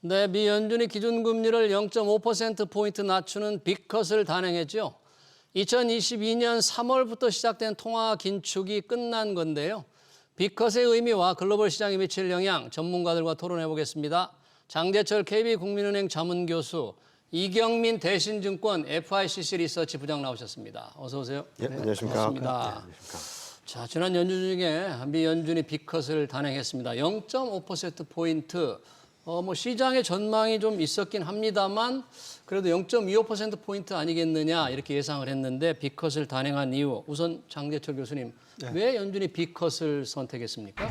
네, 미 연준이 기준금리를 0.5%포인트 낮추는 빅컷을 단행했죠. 2022년 3월부터 시작된 통화 긴축이 끝난 건데요. 빅컷의 의미와 글로벌 시장에 미칠 영향 전문가들과 토론해 보겠습니다. 장재철 KB국민은행 자문교수, 이경민 대신증권 FICC 리서치 부장 나오셨습니다. 어서 오세요. 예, 네, 안녕하십니까. 반갑습니다. 네, 안녕하십니까. 자, 지난 연준 중에 미 연준이 빅컷을 단행했습니다. 0.5%포인트. 시장의 전망이 좀 있었긴 합니다만 그래도 0.25%포인트 아니겠느냐 이렇게 예상을 했는데 빅컷을 단행한 이유. 우선 장재철 교수님, 왜 연준이 빅컷을 선택했습니까?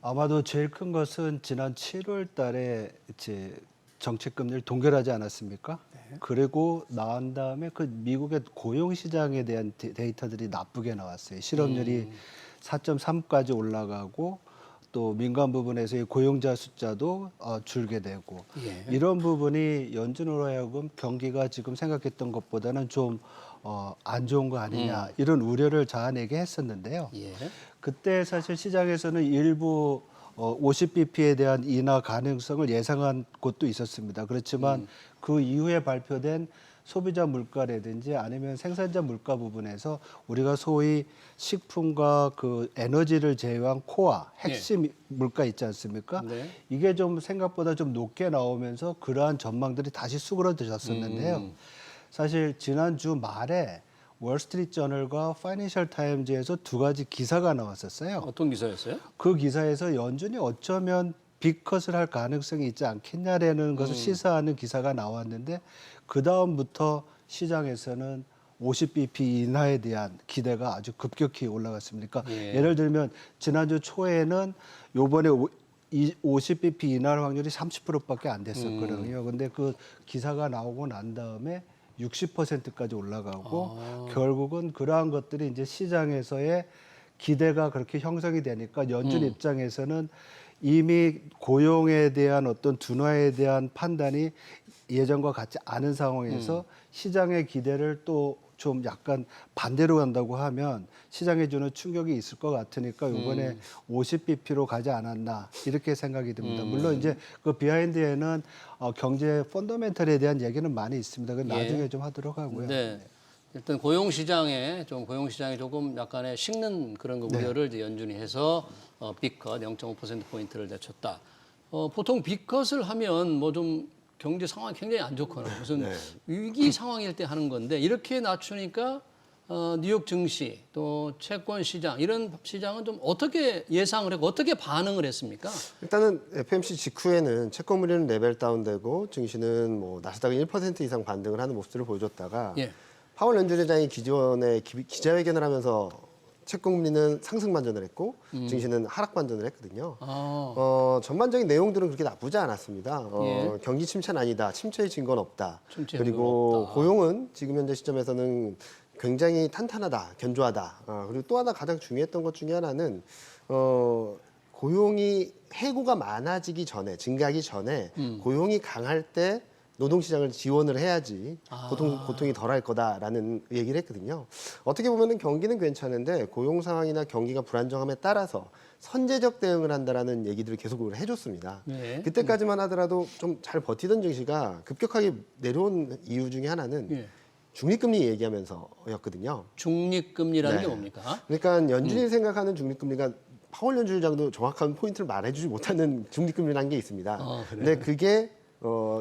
아마도 제일 큰 것은 지난 7월 달에 이제 정책 금리를 동결하지 않았습니까? 그리고 나온 다음에 그 미국의 고용 시장에 대한 데이터들이 나쁘게 나왔어요. 실업률이 4.3까지 올라가고 또 민간 부분에서의 고용자 숫자도 줄게 되고 이런 부분이 연준으로 하여금 경기가 지금 생각했던 것보다는 좀 안 좋은 거 아니냐 이런 우려를 자아내게 했었는데요. 그때 사실 시장에서는 일부 50bp에 대한 인하 가능성을 예상한 곳도 있었습니다. 그렇지만 그 이후에 발표된 소비자 물가라든지 아니면 생산자 물가 부분에서 우리가 소위 식품과 그 에너지를 제외한 코어, 핵심 물가 있지 않습니까? 이게 좀 생각보다 좀 높게 나오면서 그러한 전망들이 다시 수그러드셨었는데요. 사실 지난주 말에 월스트리트저널과 파이낸셜 타임즈에서 두 가지 기사가 나왔었어요. 어떤 기사였어요? 그 기사에서 연준이 어쩌면 빅컷을 할 가능성이 있지 않겠냐라는 것을 시사하는 기사가 나왔는데 그 다음부터 시장에서는 50bp 인하에 대한 기대가 아주 급격히 올라갔습니다. 그러니까 예를 들면 지난주 초에는 요번에 50bp 인하할 확률이 30%밖에 안 됐었거든요. 근데 그 기사가 나오고 난 다음에 60%까지 올라가고 결국은 그러한 것들이 이제 시장에서의 기대가 그렇게 형성이 되니까 연준 입장에서는 이미 고용에 대한 어떤 둔화에 대한 판단이 예전과 같지 않은 상황에서 시장의 기대를 또 좀 약간 반대로 간다고 하면 시장에 주는 충격이 있을 것 같으니까 이번에 50bp로 가지 않았나 이렇게 생각이 듭니다. 물론 이제 그 비하인드에는 경제 펀더멘털에 대한 얘기는 많이 있습니다. 그건 나중에 좀 하도록 하고요. 네. 일단 고용 시장이 조금 약간의 식는 그런 거 우려를 이제 연준이 해서 빅컷 0.5%포인트를 내쳤다. 보통 빅컷을 하면 뭐 좀 경제 상황이 굉장히 안 좋거나 무슨 위기 상황일 때 하는 건데 이렇게 낮추니까 뉴욕 증시 또 채권 시장 이런 시장은 좀 어떻게 예상을 했고 어떻게 반응을 했습니까? 일단은 FMC 직후에는 채권물리는 레벨 다운되고 증시는 뭐 나스닥은 1% 이상 반등을 하는 모습들을 보여줬다가 파월 연준의장이 기존에 기자회견을 하면서 채권금리는 상승 반전을 했고 증시는 하락 반전을 했거든요. 전반적인 내용들은 그렇게 나쁘지 않았습니다. 경기 침체는 아니다. 침체의 증거는 없다. 그리고 고용은 지금 현재 시점에서는 굉장히 탄탄하다, 견조하다. 그리고 또 하나 가장 중요했던 것 중에 하나는 고용이 해고가 많아지기 전에, 증가하기 전에 고용이 강할 때 노동시장을 지원을 해야지 고통이 덜할 거다라는 얘기를 했거든요. 어떻게 보면 경기는 괜찮은데 고용 상황이나 경기가 불안정함에 따라서 선제적 대응을 한다라는 얘기들을 계속 해줬습니다. 그때까지만 하더라도 좀 잘 버티던 증시가 급격하게 내려온 이유 중에 하나는 중립금리 얘기하면서였거든요. 중립금리라는 게 뭡니까? 그러니까 연준이 생각하는 중립금리가 파월 연준의장도 정확한 포인트를 말해주지 못하는 중립금리라는 게 있습니다. 근데 그게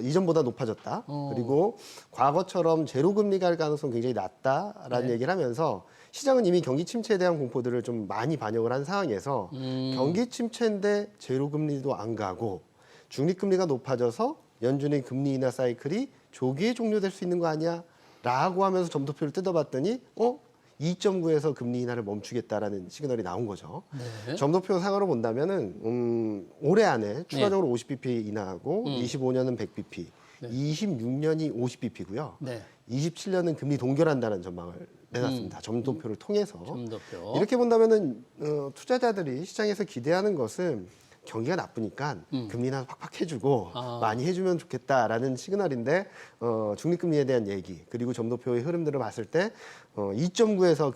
이전보다 높아졌다. 그리고 과거처럼 제로금리가 할 가능성이 굉장히 낮다라는 얘기를 하면서 시장은 이미 경기 침체에 대한 공포들을 좀 많이 반영을 한 상황에서 경기 침체인데 제로금리도 안 가고 중립금리가 높아져서 연준의 금리 인하 사이클이 조기에 종료될 수 있는 거 아니야? 라고 하면서 점도표를 뜯어봤더니 2.9에서 금리 인하를 멈추겠다라는 시그널이 나온 거죠. 점도표 상으로 본다면은 올해 안에 추가적으로 50bp 인하하고 25년은 100bp, 26년이 50bp고요. 27년은 금리 동결한다는 전망을 내놨습니다. 점도표를 통해서. 점도표. 이렇게 본다면은 투자자들이 시장에서 기대하는 것은 경기가 나쁘니까 금리나 팍팍 해주고 많이 해주면 좋겠다라는 시그널인데 중립금리에 대한 얘기 그리고 점도표의 흐름들을 봤을 때 2.9에서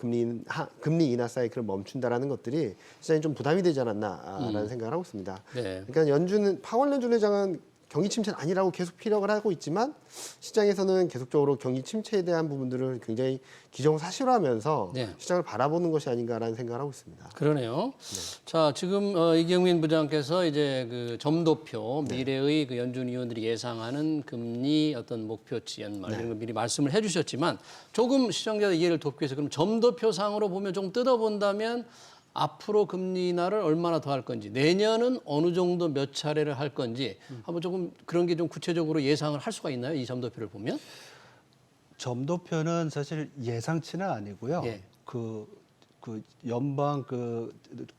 금리 인하 사이클을 멈춘다라는 것들이 시장에 좀 부담이 되지 않았나라는 생각을 하고 있습니다. 네. 그러니까 파월 연준 회장은 경기 침체는 아니라고 계속 피력을 하고 있지만 시장에서는 계속적으로 경기 침체에 대한 부분들을 굉장히 기정사실화하면서 네. 시장을 바라보는 것이 아닌가라는 생각을 하고 있습니다. 그러네요. 자, 지금 이경민 부장께서 이제 그 점도표 미래의 그 연준 위원들이 예상하는 금리 어떤 목표치 연말 이런 거 미리 말씀을 해주셨지만 조금 시청자들 이해를 돕기 위해서 그럼 점도표 상으로 보면 조금 뜯어본다면 앞으로 금리 인하를 얼마나 더 할 건지 내년은 어느 정도 몇 차례를 할 건지 한번 조금 그런 게 좀 구체적으로 예상을 할 수가 있나요? 이 점도표를 보면? 점도표는 사실 예상치는 아니고요. 예. 그 연방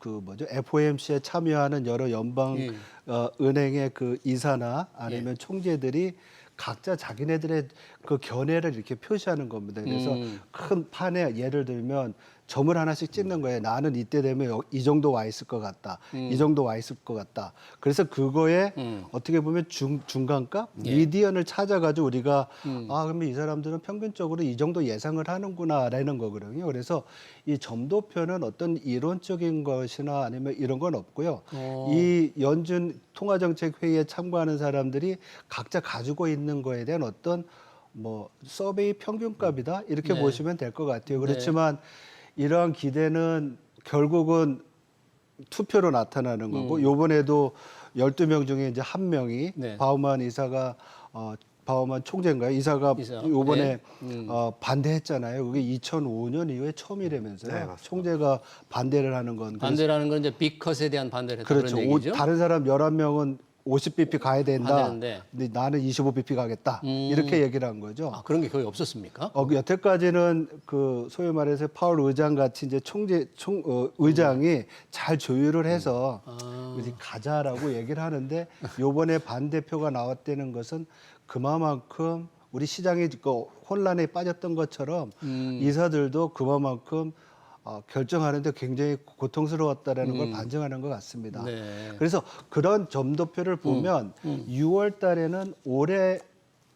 뭐죠? FOMC에 참여하는 여러 연방 은행의 그 이사나 아니면 총재들이 각자 자기네들의 그 견해를 이렇게 표시하는 겁니다. 그래서 큰 판에 예를 들면 점을 하나씩 찍는 거예요. 나는 이때 되면 이 정도 와 있을 것 같다. 이 정도 와 있을 것 같다. 그래서 그거에 어떻게 보면 중간값, 미디언을 찾아가지고 우리가 그러면 이 사람들은 평균적으로 이 정도 예상을 하는구나라는 거거든요. 그래서 이 점도표는 어떤 이론적인 것이나 아니면 이런 건 없고요. 이 연준 통화정책회의에 참가하는 사람들이 각자 가지고 있는 거에 대한 어떤 뭐 서베이 평균값이다 이렇게 보시면 될 것 같아요. 그렇지만 이러한 기대는 결국은 투표로 나타나는 거고 요번에도 12명 중에 이제 한 명이 바우만 이사가 바우만 총재인가요? 이사가 요번에 반대했잖아요. 그게 2005년 이후에 처음이라면서요. 네, 맞습니다. 총재가 반대를 하는 건 반대라는 건 이제 빅컷에 대한 반대를 했다 그렇죠. 그런 얘기죠. 다른 사람 11명은 50bp 가야 된다. 하는데. 근데 나는 25bp 가겠다. 이렇게 얘기를 한 거죠. 아, 그런 게 거의 없었습니까? 여태까지는 그 소위 말해서 파월 의장 같이 이제 의장이 잘 조율을 해서 이제 가자라고 얘기를 하는데 요번에 반대표가 나왔다는 것은 그만큼 우리 시장이 그 혼란에 빠졌던 것처럼 이사들도 그만큼 결정하는데 굉장히 고통스러웠다라는 걸 반증하는 것 같습니다. 네. 그래서 그런 점도표를 보면 6월 달에는 올해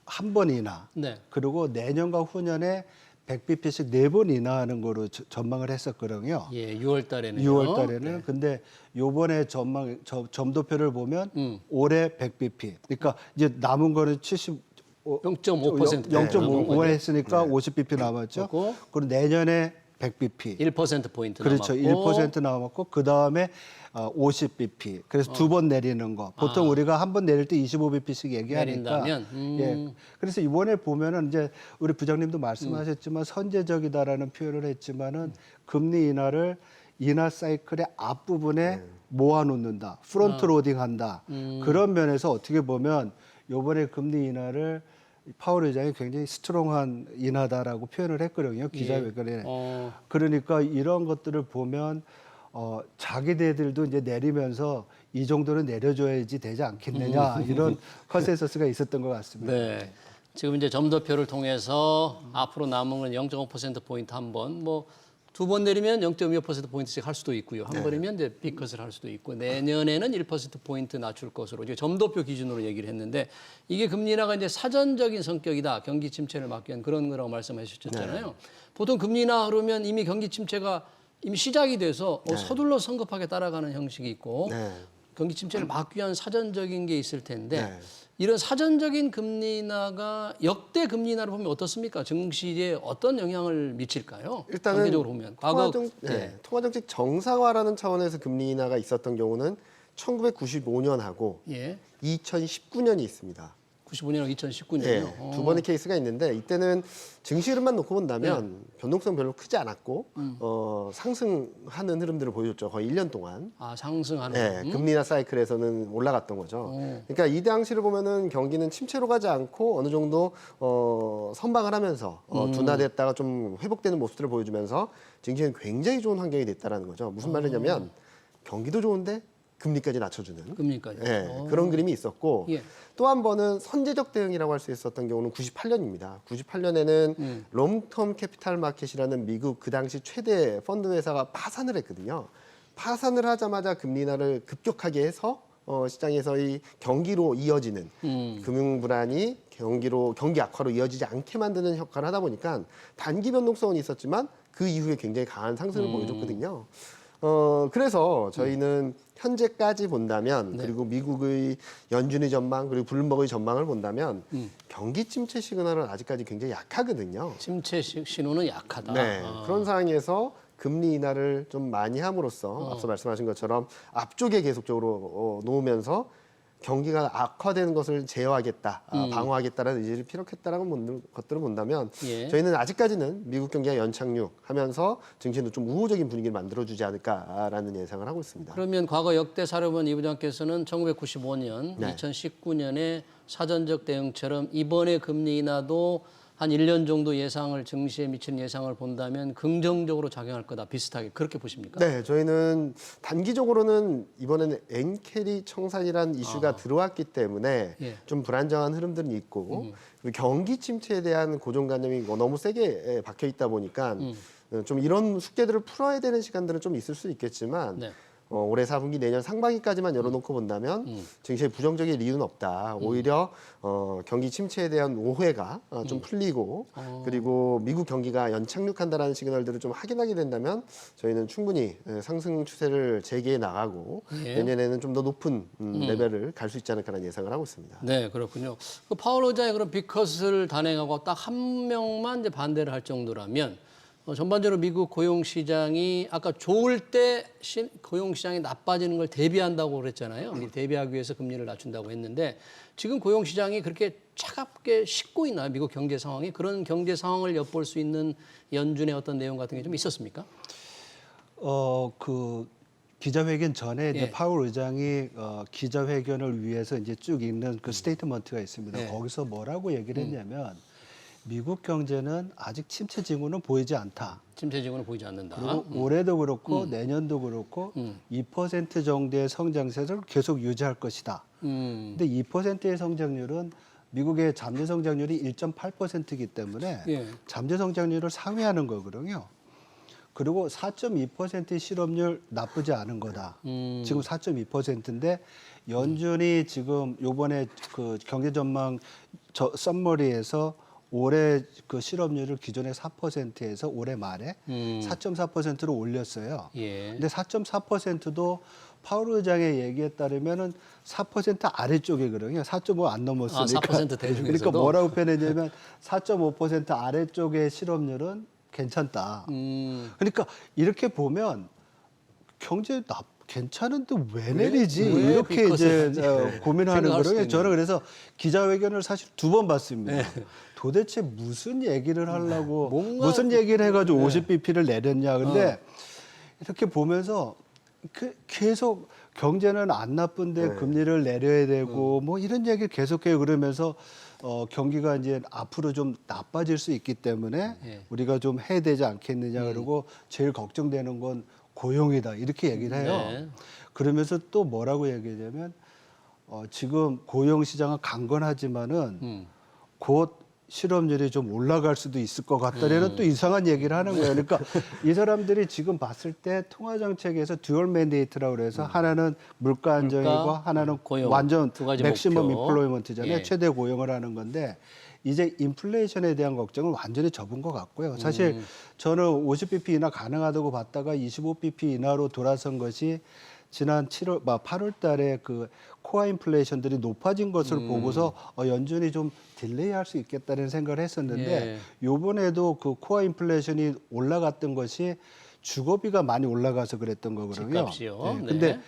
한 번 인하, 그리고 내년과 후년에 100bp씩 4번 인하하는 거로 전망을 했었거든요. 예, 6월 달에는요. 6월 달에는. 근데 요번에 점도표를 보면 올해 100bp. 그러니까 이제 남은 거는 0.5% 0.5 했으니까 50bp 남았죠. 그리고 내년에 100bp. 1%포인트 그렇죠. 남았고. 1% 남았고 그다음에 50bp. 그래서 2번 내리는 거. 보통 우리가 한 번 내릴 때 25bp씩 얘기하니까. 내린다면, 예. 그래서 이번에 보면은 이제 우리 부장님도 말씀하셨지만 선제적이다라는 표현을 했지만은 금리 인하를 인하 사이클의 앞부분에 모아놓는다. 프론트 로딩한다. 그런 면에서 어떻게 보면 이번에 금리 인하를 파월 의장이 굉장히 스트롱한 인하다라고 표현을 했거든요. 기자회견에. 그러니까 이런 것들을 보면 자기네들도 이제 내리면서 이 정도는 내려줘야지 되지 않겠느냐 이런 컨센서스가 있었던 것 같습니다. 네. 지금 이제 점도표를 통해서 앞으로 남은 건 0.5%포인트 한 번, 뭐 두 번 내리면 0.25%포인트씩 할 수도 있고요. 한 번이면 이제 빅컷을 할 수도 있고 내년에는 1%포인트 낮출 것으로 이제 점도표 기준으로 얘기를 했는데 이게 금리 인하가 이제 사전적인 성격이다. 경기 침체를 막기 위한 그런 거라고 말씀해 주셨잖아요. 보통 금리 인하 그러면 이미 경기 침체가 이미 시작이 돼서 서둘러 성급하게 따라가는 형식이 있고 경기 침체를 막기 위한 사전적인 게 있을 텐데 이런 사전적인 금리 인하가 역대 금리 인하를 보면 어떻습니까? 증시에 어떤 영향을 미칠까요? 일단은 단계적으로 보면 과거 통화정책 정상화라는 차원에서 금리 인하가 있었던 경우는 1995년하고 2019년이 있습니다. 95년하고 2019년이요. 네, 두 번의 케이스가 있는데 이때는 증시 흐름만 놓고 본다면 변동성 별로 크지 않았고 상승하는 흐름들을 보여줬죠. 거의 1년 동안. 아, 상승하는. 네, 금리나 사이클에서는 올라갔던 거죠. 그러니까 이 당시를 보면은 경기는 침체로 가지 않고 어느 정도 선방을 하면서 둔화됐다가 좀 회복되는 모습들을 보여주면서 증시는 굉장히 좋은 환경이 됐다라는 거죠. 무슨 말이냐면 경기도 좋은데 금리까지 낮춰주는 금리까지. 그런 그림이 있었고 또 한 번은 선제적 대응이라고 할 수 있었던 경우는 98년입니다. 98년에는 롱텀 캐피탈 마켓이라는 미국 그 당시 최대 펀드 회사가 파산을 했거든요. 파산을 하자마자 금리 인하를 급격하게 해서 시장에서의 경기로 이어지는 금융 불안이 경기 악화로 이어지지 않게 만드는 효과를 하다 보니까 단기 변동성은 있었지만 그 이후에 굉장히 강한 상승을 보여줬거든요. 그래서 저희는 현재까지 본다면 그리고 미국의 연준의 전망 그리고 블룸버그의 전망을 본다면 경기 침체 시그널은 아직까지 굉장히 약하거든요. 침체 신호는 약하다. 네, 그런 상황에서 금리 인하를 좀 많이 함으로써 앞서 말씀하신 것처럼 앞쪽에 계속적으로 놓으면서 경기가 악화되는 것을 제어하겠다, 방어하겠다라는 의지를 피력했다라는 것들을 본다면 예. 저희는 아직까지는 미국 경기가 연착륙하면서 증시도 좀 우호적인 분위기를 만들어주지 않을까라는 예상을 하고 있습니다. 그러면 과거 역대 사례본 이 부장께서는 1995년, 네. 2019년에 사전적 대응처럼 이번에 금리 인하도 한 1년 정도 예상을 증시에 미치는 예상을 본다면 긍정적으로 작용할 거다. 비슷하게 그렇게 보십니까? 네, 저희는 단기적으로는 이번에는 엔캐리 청산이라는 이슈가 들어왔기 때문에 예. 좀 불안정한 흐름들이 있고 그리고 경기 침체에 대한 고정관념이 너무 세게 박혀 있다 보니까 좀 이런 숙제들을 풀어야 되는 시간들은 좀 있을 수 있겠지만 네. 올해 4분기 내년 상반기까지만 열어놓고 본다면 증시에 부정적인 이유는 없다. 오히려 경기 침체에 대한 오해가 좀 풀리고 그리고 미국 경기가 연착륙한다라는 시그널들을 좀 확인하게 된다면 저희는 충분히 상승 추세를 재개해 나가고 예. 내년에는 좀 더 높은 레벨을 갈 수 있지 않을까라는 예상을 하고 있습니다. 네, 그렇군요. 그 파월 의장이 그런 빅컷을 단행하고 딱 한 명만 이제 반대를 할 정도라면 전반적으로 미국 고용 시장이 아까 좋을 때 고용 시장이 나빠지는 걸 대비한다고 그랬잖아요. 대비하기 위해서 금리를 낮춘다고 했는데 지금 고용 시장이 그렇게 차갑게 식고 있나요? 미국 경제 상황이 그런 경제 상황을 엿볼 수 있는 연준의 어떤 내용 같은 게 좀 있었습니까? 그 기자회견 전에 이제 예. 파월 의장이 기자회견을 위해서 이제 쭉 읽는 그 스테이트먼트가 있습니다. 예. 거기서 뭐라고 얘기를 했냐면 미국 경제는 아직 침체 징후는 보이지 않다. 침체 징후는 보이지 않는다. 그리고 올해도 그렇고 내년도 그렇고 2% 정도의 성장세를 계속 유지할 것이다. 근데 2%의 성장률은 미국의 잠재 성장률이 1.8%이기 때문에 예. 잠재 성장률을 상회하는 거거든요. 그리고 4.2%의 실업률 나쁘지 않은 거다. 지금 4.2%인데 연준이 지금 요번에 그 경제 전망 썸머리에서 올해 그 실업률을 기존의 4%에서 올해 말에 4.4%로 올렸어요. 예. 근데 4.4%도 파월 의장의 얘기에 따르면은 4% 아래쪽이거든요. 4.5 안 넘었으니까. 4% 대중에서도? 그러니까 뭐라고 표현했냐면 4.5% 아래쪽의 실업률은 괜찮다. 그러니까 이렇게 보면 경제 괜찮은데 왜 내리지? 왜 이렇게 이제 빅컷을 고민하는 생각할 수도 거예요. 있는. 저는 그래서 기자회견을 사실 2번 봤습니다. 도대체 무슨 얘기를 하려고 뭔가- 무슨 얘기를 해가지고 50bp를 내렸냐. 근데 이렇게 보면서 계속 경제는 안 나쁜데 금리를 내려야 되고 뭐 이런 얘기를 계속해요. 그러면서 경기가 이제 앞으로 좀 나빠질 수 있기 때문에 예. 우리가 좀 해야 되지 않겠느냐. 그리고 제일 걱정되는 건 고용이다. 이렇게 얘기를 해요. 네. 그러면서 또 뭐라고 얘기하냐면 지금 고용 시장은 강건하지만은 곧 실업률이 좀 올라갈 수도 있을 것 같다라는 또 이상한 얘기를 하는 거예요. 그러니까 이 사람들이 지금 봤을 때 통화정책에서 듀얼 맨데이트라고 그래서 하나는 물가 안정이고 물가, 하나는 고용, 완전 두 가지 맥시멈 목표. 인플로이먼트잖아요. 예. 최대 고용을 하는 건데 이제 인플레이션에 대한 걱정은 완전히 접은 것 같고요. 사실 저는 50bp 인하 가능하다고 봤다가 25bp 인하로 돌아선 것이 지난 8월 달에 그 코어 인플레이션들이 높아진 것을 보고서 연준이 좀 딜레이할 수 있겠다는 생각을 했었는데 예. 요번에도 그 코어 인플레이션이 올라갔던 것이 주거비가 많이 올라가서 그랬던 거거든요. 집값이요? 네. 근데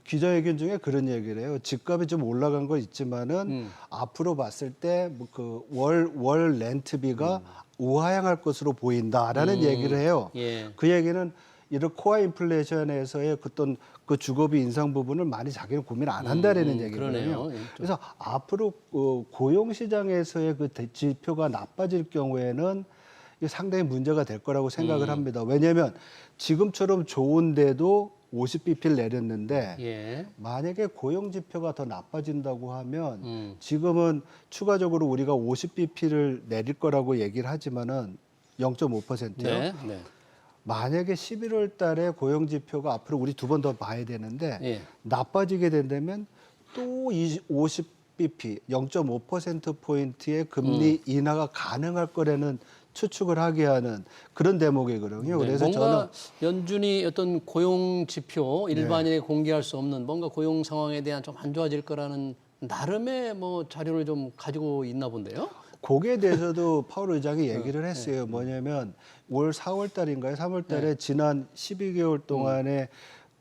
기자회견 중에 그런 얘기를 해요. 집값이 좀 올라간 건 있지만은 앞으로 봤을 때 그 월 렌트비가 우하향할 것으로 보인다라는 얘기를 해요. 예. 그 얘기는 이런 코어 인플레이션에서의 어떤 그 주거비 인상 부분을 많이 자기는 고민 안 한다라는 얘기거든요. 그러네요. 예, 그래서 앞으로 고용 시장에서의 그 지표가 나빠질 경우에는 이게 상당히 문제가 될 거라고 생각을 합니다. 왜냐하면 지금처럼 좋은데도 50bp를 내렸는데 예. 만약에 고용 지표가 더 나빠진다고 하면 지금은 추가적으로 우리가 50bp를 내릴 거라고 얘기를 하지만은 0.5%요. 네. 네. 만약에 11월 달에 고용 지표가 앞으로 우리 두 번 더 봐야 되는데 예. 나빠지게 된다면 또 50bp 0.5%포인트의 금리 인하가 가능할 거라는 추측을 하게 하는 그런 대목이거든요. 네, 그래서 뭔가 저는 연준이 어떤 고용 지표 일반인이 공개할 수 없는 뭔가 고용 상황에 대한 좀 안 좋아질 거라는 나름의 뭐 자료를 좀 가지고 있나 본데요. 거기에 대해서도 파월 의장이 얘기를 했어요. 뭐냐면 올 4월 달인가요? 3월 달에 지난 12개월 동안에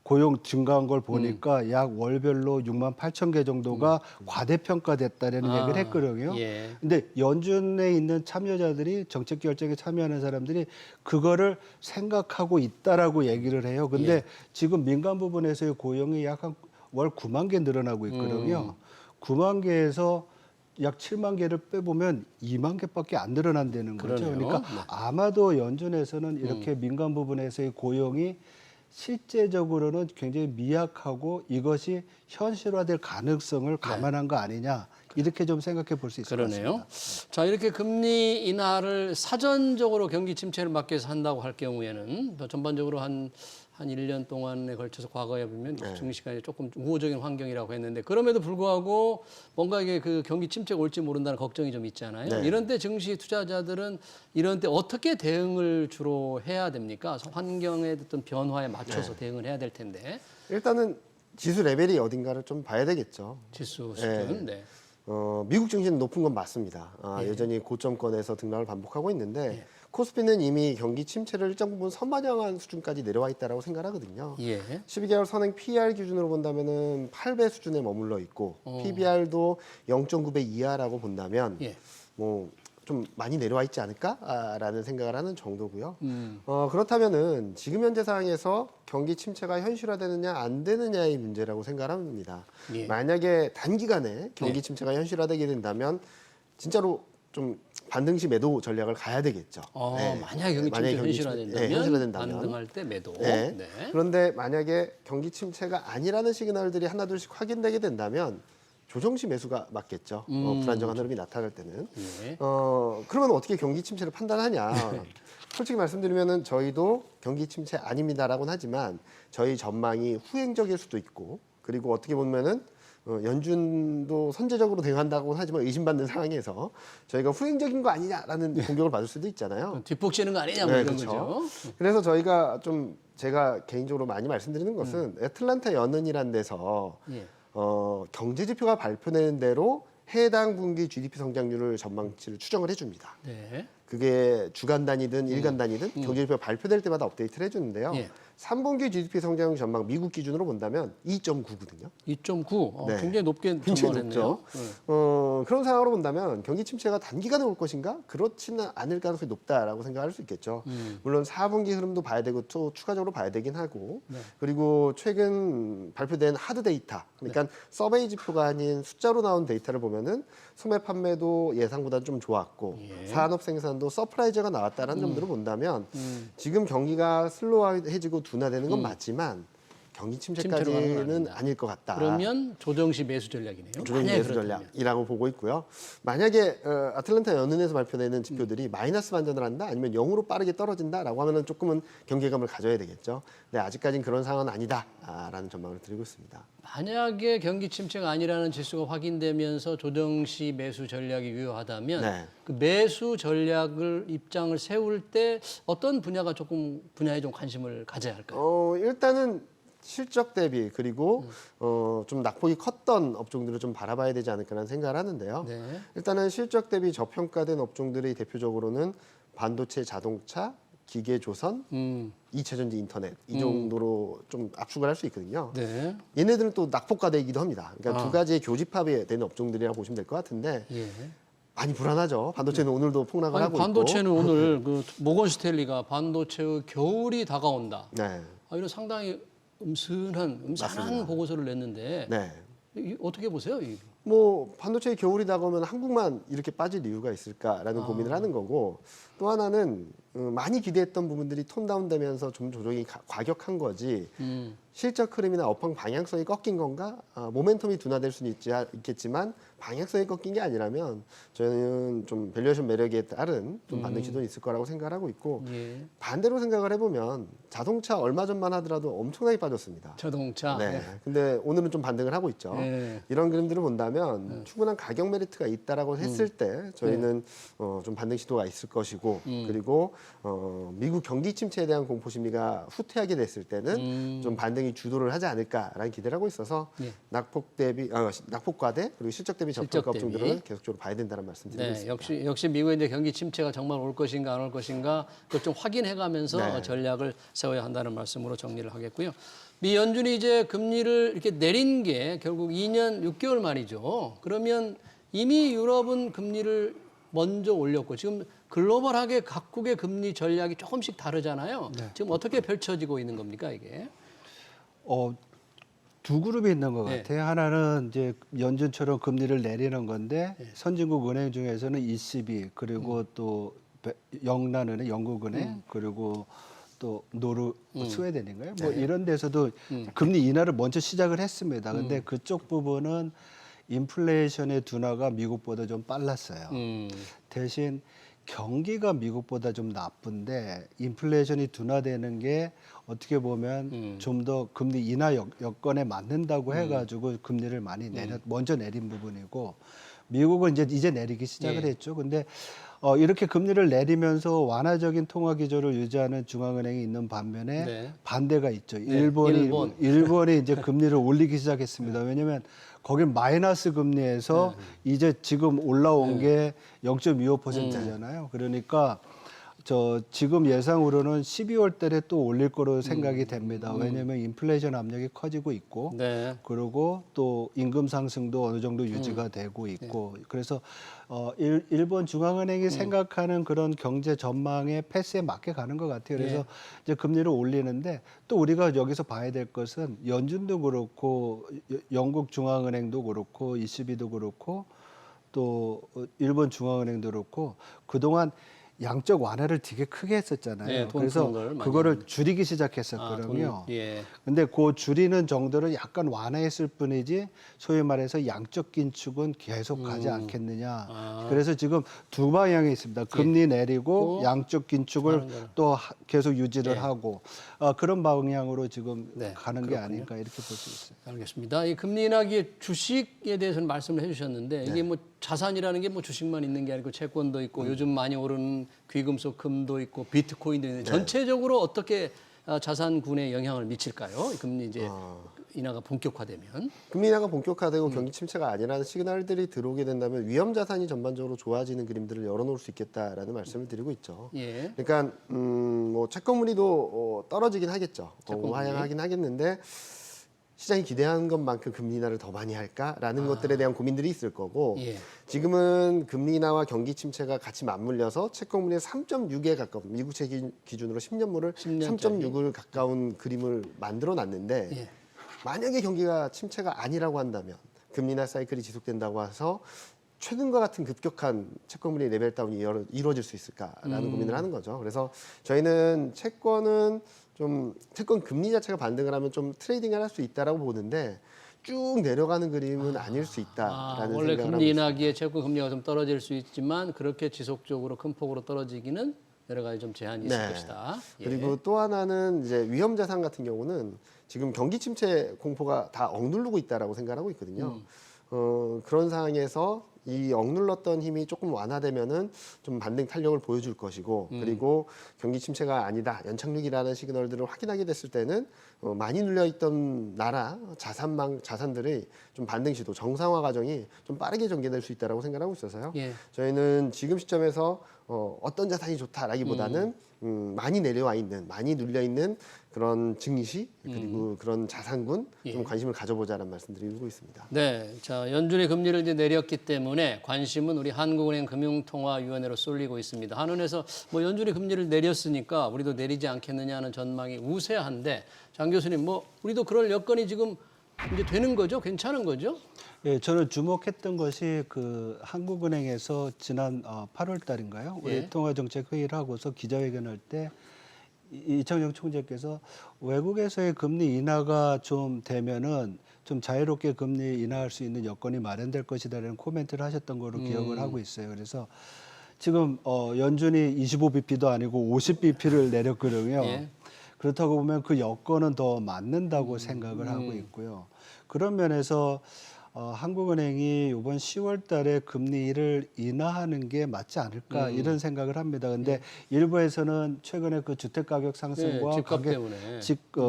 고용 증가한 걸 보니까 약 월별로 6만 8천 개 정도가 과대평가됐다라는 얘기를 했거든요. 예. 근데 연준에 있는 참여자들이 정책 결정에 참여하는 사람들이 그거를 생각하고 있다라고 얘기를 해요. 근데 지금 민간 부분에서의 고용이 약 한 월 9만 개 늘어나고 있거든요. 9만 개에서 약 7만 개를 빼보면 2만 개밖에 안 늘어난다는 거죠. 그러네요. 그러니까 네. 아마도 연준에서는 이렇게 민간 부분에서의 고용이 실제적으로는 굉장히 미약하고 이것이 현실화될 가능성을 감안한 거 아니냐 이렇게 좀 생각해 볼 수 있을 것 그러네요. 같습니다. 자, 이렇게 금리 인하를 사전적으로 경기 침체를 막기 위해서 한다고 할 경우에는 또 전반적으로 한 1년 동안에 걸쳐서 과거에 보면 증시 시간이 조금 우호적인 환경이라고 했는데 그럼에도 불구하고 뭔가 이게 그 경기 침체가 올지 모른다는 걱정이 좀 있잖아요. 네. 이런 때 증시 투자자들은 이런 때 어떻게 대응을 주로 해야 됩니까? 환경의 어떤 변화에 맞춰서 대응을 해야 될 텐데 일단은 지수 레벨이 어딘가를 좀 봐야 되겠죠. 지수 수준. 네. 미국 증시는 높은 건 맞습니다. 여전히 고점권에서 등락을 반복하고 있는데 코스피는 이미 경기 침체를 일정 부분 선반영한 수준까지 내려와 있다라고 생각하거든요. 예. 12개월 선행 PER 기준으로 본다면은 8배 수준에 머물러 있고 PBR도 0.9배 이하라고 본다면 예. 뭐 좀 많이 내려와 있지 않을까라는 생각을 하는 정도고요. 그렇다면은 지금 현재 상황에서 경기 침체가 현실화되느냐 안 되느냐의 문제라고 생각합니다. 예. 만약에 단기간에 경기 침체가 현실화되게 된다면 진짜로 좀 반등시 매도 전략을 가야 되겠죠. 만약에 경기 침체 현실화된다면 현실화된다면. 반등할 때 매도. 네. 네. 그런데 만약에 경기 침체가 아니라는 시그널들이 하나둘씩 확인되게 된다면 조정시 매수가 맞겠죠. 불안정한 흐름이 나타날 때는. 예. 그러면 어떻게 경기 침체를 판단하냐? 솔직히 말씀드리면은 저희도 경기 침체 아닙니다라고는 하지만 저희 전망이 후행적일 수도 있고 그리고 어떻게 보면은 연준도 선제적으로 대응한다고는 하지만 의심받는 상황에서 저희가 후행적인 거 아니냐라는 공격을 받을 수도 있잖아요. 뒷북치는 거 아니냐 뭐 이런 그렇죠. 거죠. 그래서 저희가 좀 제가 개인적으로 많이 말씀드리는 것은 애틀란타 연은이라는 데서 예. 경제 지표가 발표되는 대로 해당 분기 GDP 성장률을 전망치를 추정을 해줍니다. 네. 그게 주간 단위든 일간 단위든 경제 지표가 발표될 때마다 업데이트를 해주는데요. 예. 3분기 GDP 성장률 전망 미국 기준으로 본다면 2.9거든요. 2.9. 네. 굉장히 높게 굉장히 전망을 했네요. 높죠. 그런 상황으로 본다면 경기 침체가 단기간에 올 것인가? 그렇지는 않을 가능성이 높다라고 생각할 수 있겠죠. 물론 4분기 흐름도 봐야 되고 또 추가적으로 봐야 되긴 하고 그리고 최근 발표된 하드 데이터 그러니까 서베이 지표가 아닌 숫자로 나온 데이터를 보면은 소매 판매도 예상보다 좀 좋았고 산업 생산도 서프라이즈가 나왔다는 점들을 본다면 지금 경기가 슬로우해지고 둔화되는 건 맞지만 경기 침체로 가는 건 침체까지는 아니다. 아닐 것 같다. 그러면 조정시 매수 전략이네요. 조정 만약에 매수 그렇다면. 전략이라고 보고 있고요. 만약에 아틀란타 연은에서 발표되는 지표들이 마이너스 반전을 한다, 아니면 0으로 빠르게 떨어진다라고 하면은 조금은 경계감을 가져야 되겠죠. 근데 아직까지는 그런 상황은 아니다라는 전망을 드리고 있습니다. 만약에 경기 침체가 아니라는 지수가 확인되면서 조정시 매수 전략이 유효하다면 네. 그 매수 전략을 입장을 세울 때 어떤 분야가 조금 분야에 좀 관심을 가져야 할까요? 일단은 실적 대비 그리고 좀 낙폭이 컸던 업종들을 좀 바라봐야 되지 않을까라는 생각을 하는데요. 네. 일단은 실적 대비 저평가된 업종들이 대표적으로는 반도체, 자동차, 기계, 조선, 2차 전지, 인터넷 이 정도로 좀 압축을 할 수 있거든요. 네. 얘네들은 또 낙폭과대이기도 합니다. 그러니까 두 가지의 교집합이 되는 업종들이라고 보시면 될 것 같은데 예. 많이 불안하죠. 반도체는 오늘도 폭락을 아니, 하고 반도체는 있고. 오늘 그 모건 스탠리가 반도체의 겨울이 다가온다. 네, 이런 상당히 음산한 맞습니다. 보고서를 냈는데 네. 어떻게 보세요? 뭐 반도체의 겨울이 다가오면 한국만 이렇게 빠질 이유가 있을까라는 고민을 하는 거고 또 하나는 많이 기대했던 부분들이 톤다운되면서 좀 조정이 과격한 거지. 실적 흐름이나 업황 방향성이 꺾인 건가? 모멘텀이 둔화될 수는 있겠지만 방향성이 꺾인 게 아니라면 저는 좀 밸류에이션 매력에 따른 좀 반등 시도는 있을 거라고 생각을 하고 있고 예. 반대로 생각을 해보면 자동차 얼마 전만 하더라도 엄청나게 빠졌습니다. 자동차. 네. 근데 오늘은 좀 반등을 하고 있죠. 네. 이런 그림들을 본다면 충분한 가격 메리트가 있다라고 했을 때 저희는 좀 반등 시도가 있을 것이고 그리고 미국 경기 침체에 대한 공포 심리가 후퇴하게 됐을 때는 좀 반등이 주도를 하지 않을까라는 기대를 하고 있어서 예. 낙폭과대 그리고 실적 대비 적정가 실적 대비. 업종들을 계속적으로 봐야 된다는 말씀드리고 네, 있습니다. 역시 미국의 이제 경기 침체가 정말 올 것인가 안 올 것인가 그걸 좀 확인해가면서 네. 전략을 세워야 한다는 말씀으로 정리를 하겠고요. 미 연준이 이제 금리를 이렇게 내린 게 결국 2년 6개월 만이죠. 그러면 이미 유럽은 금리를 먼저 올렸고 지금 글로벌하게 각국의 금리 전략이 조금씩 다르잖아요. 지금 어떻게 펼쳐지고 있는 겁니까 이게? 두 그룹이 있는 것 네. 같아요. 하나는 이제 연준처럼 금리를 내리는 건데 선진국 은행 중에서는 ECB 그리고 또 영란은행, 영국은행 그리고 또 스웨덴인가요? 뭐 이런 데서도 금리 인하를 먼저 시작을 했습니다. 근데 그쪽 부분은 인플레이션의 둔화가 미국보다 좀 빨랐어요. 대신 경기가 미국보다 좀 나쁜데 인플레이션이 둔화되는 게 어떻게 보면 좀 더 금리 인하 여건에 맞는다고 해가지고 금리를 많이 먼저 내린 부분이고 미국은 이제 내리기 시작을 했죠. 근데 이렇게 금리를 내리면서 완화적인 통화 기조를 유지하는 중앙은행이 있는 반면에 네. 반대가 있죠. 네, 일본이 이제 금리를 올리기 시작했습니다. 왜냐하면 거긴 마이너스 금리에서 이제 지금 올라온 게 0.25%잖아요. 그러니까 지금 예상으로는 12월 달에 또 올릴 거로 생각이 됩니다. 왜냐하면 인플레이션 압력이 커지고 있고 네. 그리고 또 임금 상승도 어느 정도 유지가 되고 있고 그래서 일본 중앙은행이 생각하는 그런 경제 전망의 패스에 맞게 가는 것 같아요. 그래서 이제 금리를 올리는데 또 우리가 여기서 봐야 될 것은 연준도 그렇고 영국 중앙은행도 그렇고 ECB도 그렇고 또 일본 중앙은행도 그렇고 그동안 양적 완화를 되게 크게 했었잖아요. 네, 돈 그래서 푸는 걸 많이 그거를 줄이기 시작했었거든요. 예. 근데 그 줄이는 정도를 약간 완화했을 뿐이지 소위 말해서 양적 긴축은 계속 가지 않겠느냐. 그래서 지금 두 방향이 있습니다. 금리 내리고 양적 긴축을 또 계속 유지를 하고 그런 방향으로 지금 네, 가는 게 아닐까 이렇게 볼 수 있어요. 알겠습니다. 이 금리 인하기 주식에 대해서는 말씀을 해주셨는데 이게 뭐 자산이라는 게 뭐 주식만 있는 게 아니고 채권도 있고 요즘 많이 오르는 귀금속 금도 있고 비트코인도 있는데 전체적으로 어떻게 자산군에 영향을 미칠까요? 이 금리 이제 인하가 본격화되면. 금리 인하가 본격화되고 경기 침체가 아니라는 시그널들이 들어오게 된다면 위험 자산이 전반적으로 좋아지는 그림들을 열어놓을 수 있겠다라는 말씀을 드리고 있죠. 예. 그러니까 뭐 채권물이도 떨어지긴 하겠죠. 하향하긴 하겠는데 시장이 기대한 것만큼 금리 인하를 더 많이 할까라는 것들에 대한 고민들이 있을 거고 예. 지금은 금리 인하와 경기 침체가 같이 맞물려서 채권물이 3.6에 가까운 미국채 기준으로 10년물을 3.6을 가까운 그림을 만들어 놨는데 만약에 경기가 침체가 아니라고 한다면 금리 인하 사이클이 지속된다고 해서 최근과 같은 급격한 채권물의 레벨 다운이 이루어질 수 있을까라는 고민을 하는 거죠. 그래서 저희는 채권 금리 자체가 반등을 하면 좀 트레이딩을 할 수 있다라고 보는데 쭉 내려가는 그림은 아닐 수 있다라는 원래 생각을 금리 하고 인하기에 채권 금리가 좀 떨어질 수 있지만 그렇게 지속적으로 큰 폭으로 떨어지기는 여러 가지 좀 제한이 있을 것이다. 예. 그리고 또 하나는 이제 위험 자산 같은 경우는 지금 경기 침체 공포가 다 억누르고 있다라고 생각하고 있거든요. 그런 상황에서 이 억눌렀던 힘이 조금 완화되면은 좀 반등 탄력을 보여줄 것이고 그리고 경기 침체가 아니다 연착륙이라는 시그널들을 확인하게 됐을 때는 많이 눌려있던 나라 자산들이 좀 반등 시도 정상화 과정이 좀 빠르게 전개될 수 있다라고 생각하고 있어서요. 저희는 지금 시점에서 어떤 자산이 좋다라기보다는 많이 내려와 있는 많이 눌려 있는 그런 증시 그리고 그런 자산군 좀 관심을 가져보자는 말씀드리고 있습니다. 네, 자 연준이 금리를 이제 내렸기 때문에 관심은 우리 한국은행 금융통화위원회로 쏠리고 있습니다. 한은에서 뭐 연준이 금리를 내렸으니까 우리도 내리지 않겠느냐는 전망이 우세한데 장 교수님 뭐 우리도 그럴 여건이 지금 이제 되는 거죠? 괜찮은 거죠? 예, 저는 주목했던 것이 그 한국은행에서 지난 8월 달인가요? 우리 예. 통화정책 회의를 하고서 기자회견할 때 이창용 총재께서 외국에서의 금리 인하가 좀 되면은 좀 자유롭게 금리 인하할 수 있는 여건이 마련될 것이다라는 코멘트를 하셨던 거로 기억을 하고 있어요. 그래서 지금 연준이 25bp도 아니고 50bp를 내렸거든요. 예. 그렇다고 보면 그 여건은 더 맞는다고 생각을 하고 있고요. 그런 면에서 한국은행이 이번 10월 달에 금리를 인하하는 게 맞지 않을까 이런 생각을 합니다. 근데 일부에서는 최근에 그 주택가격 상승과 예, 집값 때문에.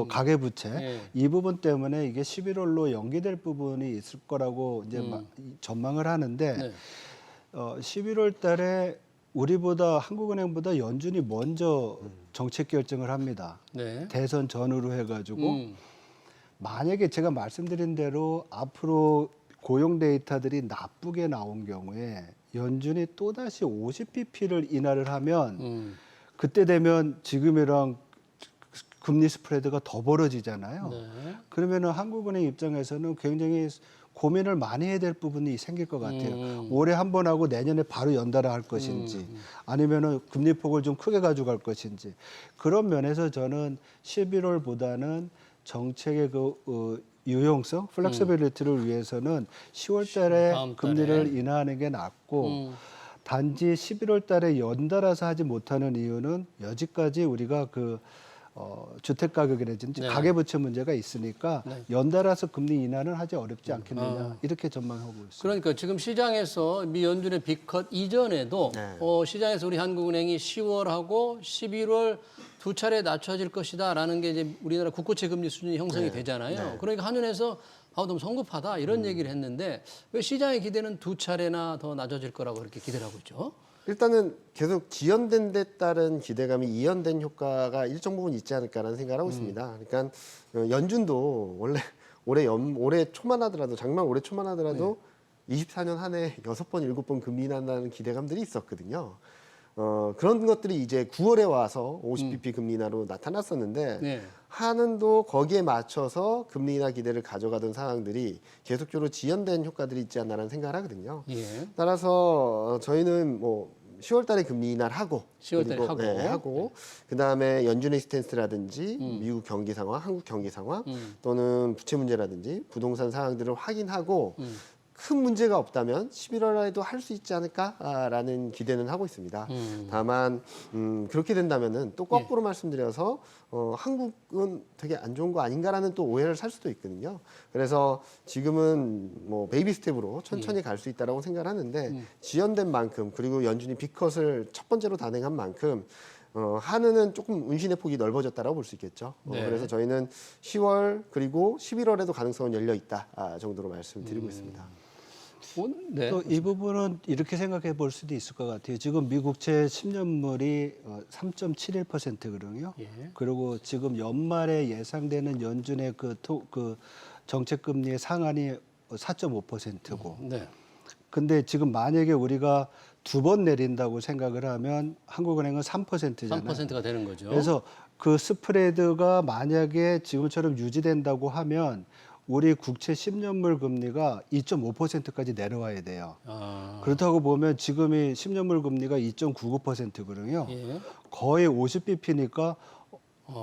가계부채 예. 이 부분 때문에 이게 11월로 연기될 부분이 있을 거라고 이제 전망을 하는데 네. 11월 달에 우리보다 한국은행보다 연준이 먼저 정책 결정을 합니다. 네. 대선 전후로 해가지고 음. 만약에 제가 말씀드린 대로 앞으로 고용 데이터들이 나쁘게 나온 경우에 연준이 또다시 50bp를 인하를 하면 그때 되면 지금이랑 금리 스프레드가 더 벌어지잖아요. 네. 그러면은 한국은행 입장에서는 굉장히 고민을 많이 해야 될 부분이 생길 것 같아요. 올해 한 번 하고 내년에 바로 연달아 할 것인지 아니면은 금리 폭을 좀 크게 가져갈 것인지 그런 면에서 저는 11월보다는 정책의 그 유용성, 플렉서빌리티를 위해서는 10월 달에 다음 달에. 금리를 인하하는 게 낫고 단지 11월 달에 연달아서 하지 못하는 이유는 여지까지 우리가 그 주택 가격이라든지 네. 가계부채 문제가 있으니까 네. 연달아서 금리 인하는 하지 어렵지 않겠느냐 이렇게 전망하고 있습니다. 그러니까 지금 시장에서 미 연준의 빅컷 이전에도 네. 시장에서 우리 한국은행이 10월하고 11월 두 차례 낮춰질 것이다라는 게 이제 우리나라 국고채 금리 수준이 형성이 되잖아요. 그러니까 한은에서 너무 성급하다 이런 얘기를 했는데 왜 시장의 기대는 두 차례나 더 낮아질 거라고 그렇게 기대를 하고 있죠? 일단은 계속 지연된 데 따른 기대감이 이연된 효과가 일정 부분 있지 않을까라는 생각을 하고 있습니다. 그러니까 연준도 원래 올해 초만 하더라도 장만 올해 초만 하더라도 24년 한 해 6번, 7번 금리 인하한다는 기대감들이 있었거든요. 그런 것들이 이제 9월에 와서 50bp 금리 인하로 나타났었는데 네. 한은도 거기에 맞춰서 금리 인하 기대를 가져가던 상황들이 계속적으로 지연된 효과들이 있지 않나라는 생각을 하거든요. 예. 따라서 저희는 뭐 10월 달에 금리 인하를 하고 10월 달에 하고. 하고 그다음에 연준의 스탠스라든지 미국 경기 상황, 한국 경기 상황 또는 부채 문제라든지 부동산 상황들을 확인하고 큰 문제가 없다면 11월에도 할 수 있지 않을까라는 기대는 하고 있습니다. 다만 그렇게 된다면은 또 거꾸로 말씀드려서 한국은 되게 안 좋은 거 아닌가라는 또 오해를 살 수도 있거든요. 그래서 지금은 뭐 베이비 스텝으로 천천히 갈 수 있다라고 생각을 하는데 지연된 만큼 그리고 연준이 빅컷을 첫 번째로 단행한 만큼 한은은 조금 운신의 폭이 넓어졌다라고 볼 수 있겠죠. 네. 그래서 저희는 10월 그리고 11월에도 가능성은 열려 있다 정도로 말씀드리고 있습니다. 네. 또 이 부분은 이렇게 생각해 볼 수도 있을 것 같아요. 지금 미국채 10년물이 3.71%거든요. 예. 그리고 지금 연말에 예상되는 연준의 그 정책 금리의 상한이 4.5%고. 네. 근데 지금 만약에 우리가 두 번 내린다고 생각을 하면 한국은행은 3%잖아요. 3%가 되는 거죠. 그래서 그 스프레드가 만약에 지금처럼 유지된다고 하면 우리 국채 10년물 금리가 2.5%까지 내려와야 돼요. 그렇다고 보면 지금이 10년물 금리가 2.99%거든요. 예. 거의 50bp니까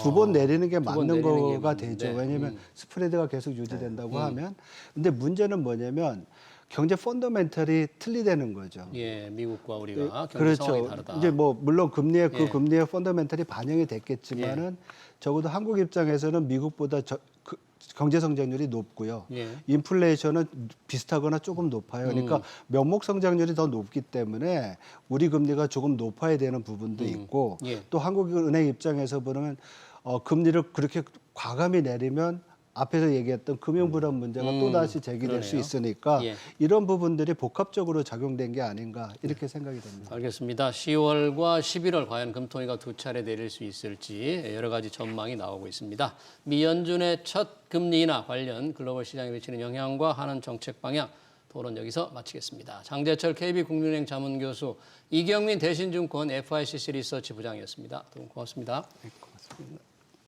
두 번 내리는 게 두번 맞는 내리는 게 거가 맞는데. 되죠. 왜냐하면 스프레드가 계속 유지된다고 하면. 근데 문제는 뭐냐면 경제 펀더멘털이 틀리다는 거죠. 예, 미국과 우리가 경제 그렇죠. 상황이 다르다. 이제 뭐 물론 금리의 그 예. 금리의 펀더멘털이 반영이 됐겠지만은 적어도 한국 입장에서는 미국보다 경제 성장률이 높고요. 예. 인플레이션은 비슷하거나 조금 높아요. 그러니까 명목 성장률이 더 높기 때문에 우리 금리가 조금 높아야 되는 부분도 있고 예. 또 한국은행 입장에서 보면 금리를 그렇게 과감히 내리면 앞에서 얘기했던 금융불안 문제가 또다시 제기될 수 그러네요. 있으니까 예. 이런 부분들이 복합적으로 작용된 게 아닌가 이렇게 생각이 됩니다. 알겠습니다. 10월과 11월 과연 금통위가 두 차례 내릴 수 있을지 여러 가지 전망이 나오고 있습니다. 미 연준의 첫 금리 인하 관련 글로벌 시장에 미치는 영향과 하는 정책 방향 토론 여기서 마치겠습니다. 장재철 KB국민은행 자문교수, 이경민 대신증권 FICC 리서치 부장이었습니다. 두 분 고맙습니다. 네, 고맙습니다.